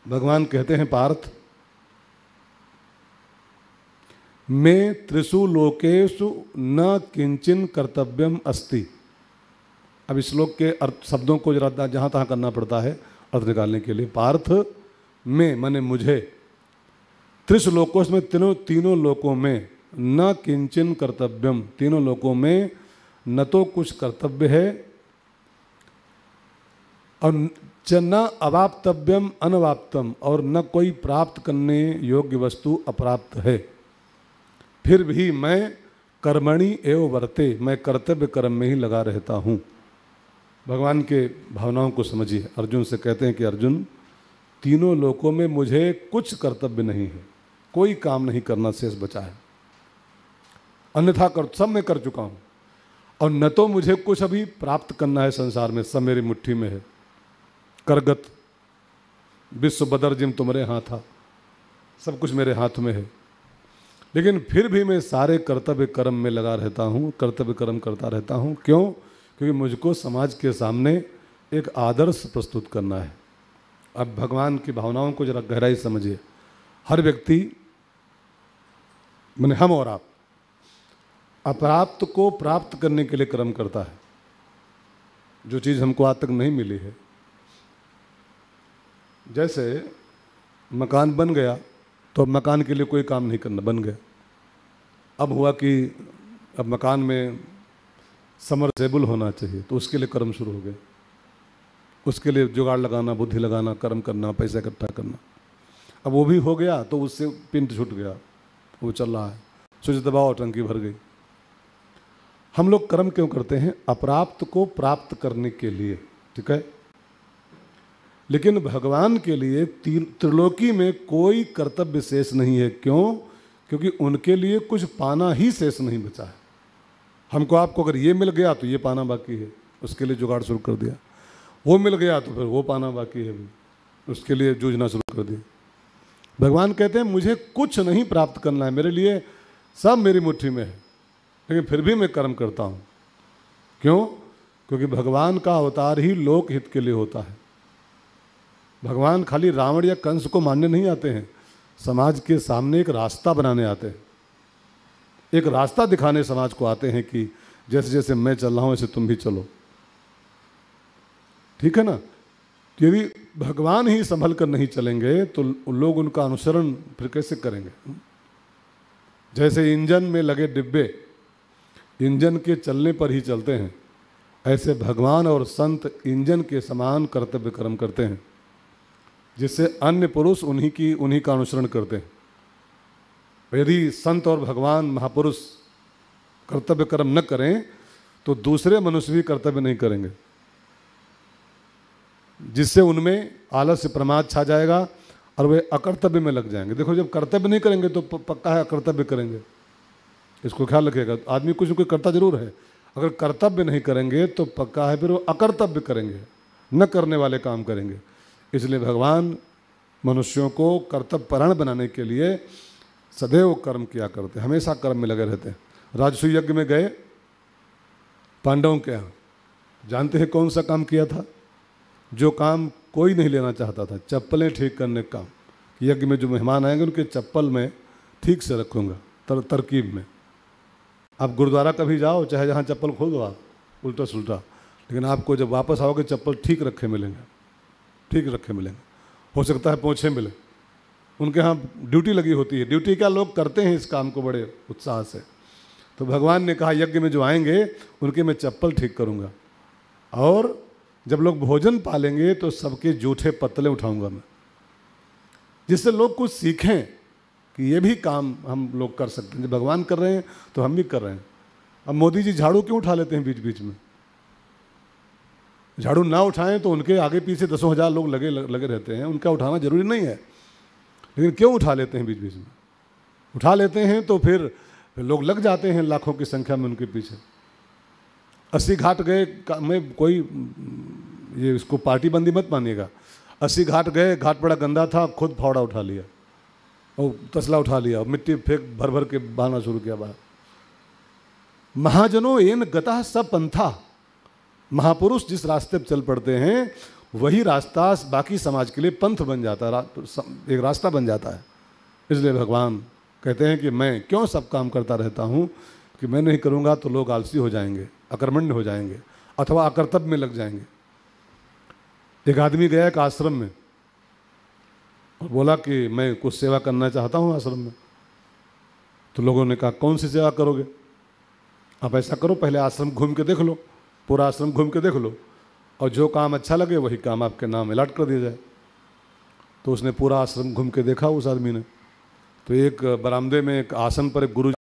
भगवान कहते हैं पार्थ, मैं त्रिषु लोकेषु न किंचन कर्तव्यम अस्ति। अब इस श्लोक के अर्थ शब्दों को जरा जहाँ तहाँ करना पड़ता है अर्थ निकालने के लिए। पार्थ में माने मुझे, त्रिषु लोकों में तीनों लोकों में, न किंचन कर्तव्यम तीनों लोकों में न तो कुछ कर्तव्य है और न अवाप्तव्यम अनवाप्तम, और न कोई प्राप्त करने योग्य वस्तु अप्राप्त है। फिर भी मैं कर्मणि एव वर्ते, मैं कर्तव्य कर्म में ही लगा रहता हूँ। भगवान के भावनाओं को समझिए। अर्जुन से कहते हैं कि अर्जुन, तीनों लोकों में मुझे कुछ कर्तव्य नहीं है, कोई काम नहीं करना शेष बचा है, अन्यथा सब मैं कर चुका हूँ। और न तो मुझे कुछ अभी प्राप्त करना है संसार में, सब मेरी मुट्ठी में है। करगत विश्व बदर जिम तुम्हारे हाथ था, सब कुछ मेरे हाथ में है। लेकिन फिर भी मैं सारे कर्तव्य कर्म में लगा रहता हूँ, कर्तव्य कर्म करता रहता हूँ। क्यों? क्योंकि मुझको समाज के सामने एक आदर्श प्रस्तुत करना है। अब भगवान की भावनाओं को जरा गहराई समझिए। हर व्यक्ति माने हम और आप अप्राप्त को प्राप्त करने के लिए कर्म करता है। जो चीज़ हमको आज तक नहीं मिली है, जैसे मकान बन गया तो अब मकान के लिए कोई काम नहीं करना, बन गया। अब हुआ कि अब मकान में समरसेबल होना चाहिए, तो उसके लिए कर्म शुरू हो गए। उसके लिए जुगाड़ लगाना, बुद्धि लगाना, कर्म करना, पैसा इकट्ठा करना। अब वो भी हो गया तो उससे पिंड छूट गया, वो चल रहा है। स्विच दबाओ, टंकी भर गई। हम लोग कर्म क्यों करते हैं? अप्राप्त को प्राप्त करने के लिए, ठीक है। लेकिन भगवान के लिए त्रिलोकी में कोई कर्तव्य शेष नहीं है। क्यों? क्योंकि उनके लिए कुछ पाना ही शेष नहीं बचा है। हमको आपको अगर ये मिल गया तो ये पाना बाकी है, उसके लिए जुगाड़ शुरू कर दिया। वो मिल गया तो फिर वो पाना बाकी है, उसके लिए जूझना शुरू कर दिया। भगवान कहते हैं मुझे कुछ नहीं प्राप्त करना है, मेरे लिए सब मेरी मुट्ठी में है, लेकिन फिर भी मैं कर्म करता हूँ। क्यों? क्योंकि भगवान का अवतार ही लोक हित के लिए होता है। भगवान खाली रावण या कंस को मारने नहीं आते हैं, समाज के सामने एक रास्ता बनाने आते हैं, एक रास्ता दिखाने समाज को आते हैं कि जैसे जैसे मैं चल रहा हूँ ऐसे तुम भी चलो, ठीक है ना। यदि भगवान ही संभल कर नहीं चलेंगे तो लोग उनका अनुसरण फिर कैसे करेंगे? जैसे इंजन में लगे डिब्बे इंजन के चलने पर ही चलते हैं, ऐसे भगवान और संत इंजन के समान कर्तव्य कर्म करते हैं, जिससे अन्य पुरुष उन्हीं का अनुसरण करते हैं। यदि संत और भगवान महापुरुष कर्तव्य कर्म न करें तो दूसरे मनुष्य भी कर्तव्य नहीं करेंगे, जिससे उनमें आलस्य प्रमाद छा जाएगा और वे अकर्तव्य में लग जाएंगे। देखो, जब कर्तव्य नहीं करेंगे तो पक्का है अकर्तव्य करेंगे, इसको ख्याल रखिएगा। आदमी कुछ न कुछ करता जरूर है, अगर कर्तव्य नहीं करेंगे तो पक्का है फिर वो अकर्तव्य करेंगे, न करने वाले काम करेंगे। इसलिए भगवान मनुष्यों को कर्तव्यपरायण बनाने के लिए सदैव कर्म किया करते हैं, हमेशा कर्म में लगे रहते हैं। राजसूय यज्ञ में गए पांडवों के यहाँ, जानते हैं कौन सा काम किया था? जो काम कोई नहीं लेना चाहता था, चप्पलें ठीक करने का काम। यज्ञ में जो मेहमान आएंगे उनके चप्पल में ठीक से रखूँगा, तरकीब में। आप गुरुद्वारा कभी जाओ, चाहे जहाँ चप्पल खोल दो आप उल्टा सुल्टा, लेकिन आपको जब वापस आओगे चप्पल ठीक रखे मिलेंगे, ठीक रखे मिलेंगे। हो सकता है पोंछे मिले, उनके यहाँ ड्यूटी लगी होती है। ड्यूटी क्या लोग करते हैं इस काम को बड़े उत्साह से। तो भगवान ने कहा यज्ञ में जो आएंगे उनके मैं चप्पल ठीक करूँगा, और जब लोग भोजन पालेंगे तो सबके जूठे पतले उठाऊंगा मैं, जिससे लोग कुछ सीखें कि ये भी काम हम लोग कर सकते हैं। जब भगवान कर रहे हैं तो हम भी कर रहे हैं। अब मोदी जी झाड़ू क्यों उठा लेते हैं बीच बीच में? झाड़ू ना उठाएं तो उनके आगे पीछे दसों हजार लोग लगे रहते हैं, उनका उठाना जरूरी नहीं है, लेकिन क्यों उठा लेते हैं बीच बीच में? उठा लेते हैं तो फिर लोग लग जाते हैं लाखों की संख्या में उनके पीछे। 80 घाट गए में कोई ये इसको पार्टीबंदी मत मानिएगा। 80 घाट गए, घाट बड़ा गंदा था, खुद फावड़ा उठा लिया और तसला उठा लिया और मिट्टी फेंक भर भर के बहाना शुरू किया बाहर। महाजनों एन गतः सब पंथा, महापुरुष जिस रास्ते पर चल पड़ते हैं वही रास्ता बाकी समाज के लिए पंथ बन जाता है, एक रास्ता बन जाता है। इसलिए भगवान कहते हैं कि मैं क्यों सब काम करता रहता हूँ, कि मैं नहीं करूँगा तो लोग आलसी हो जाएंगे, अकर्मण्य हो जाएंगे, अथवा अकर्तव्य में लग जाएंगे। एक आदमी गया एक आश्रम में और बोला कि मैं कुछ सेवा करना चाहता हूँ आश्रम में। तो लोगों ने कहा कौन सी सेवा करोगे? आप ऐसा करो, पहले आश्रम घूम के देख लो, पूरा आश्रम घूम के देख लो, और जो काम अच्छा लगे वही काम आपके नाम अलॉट कर दिया जाए। तो उसने पूरा आश्रम घूम के देखा उस आदमी ने। तो एक बरामदे में एक आसन पर एक गुरु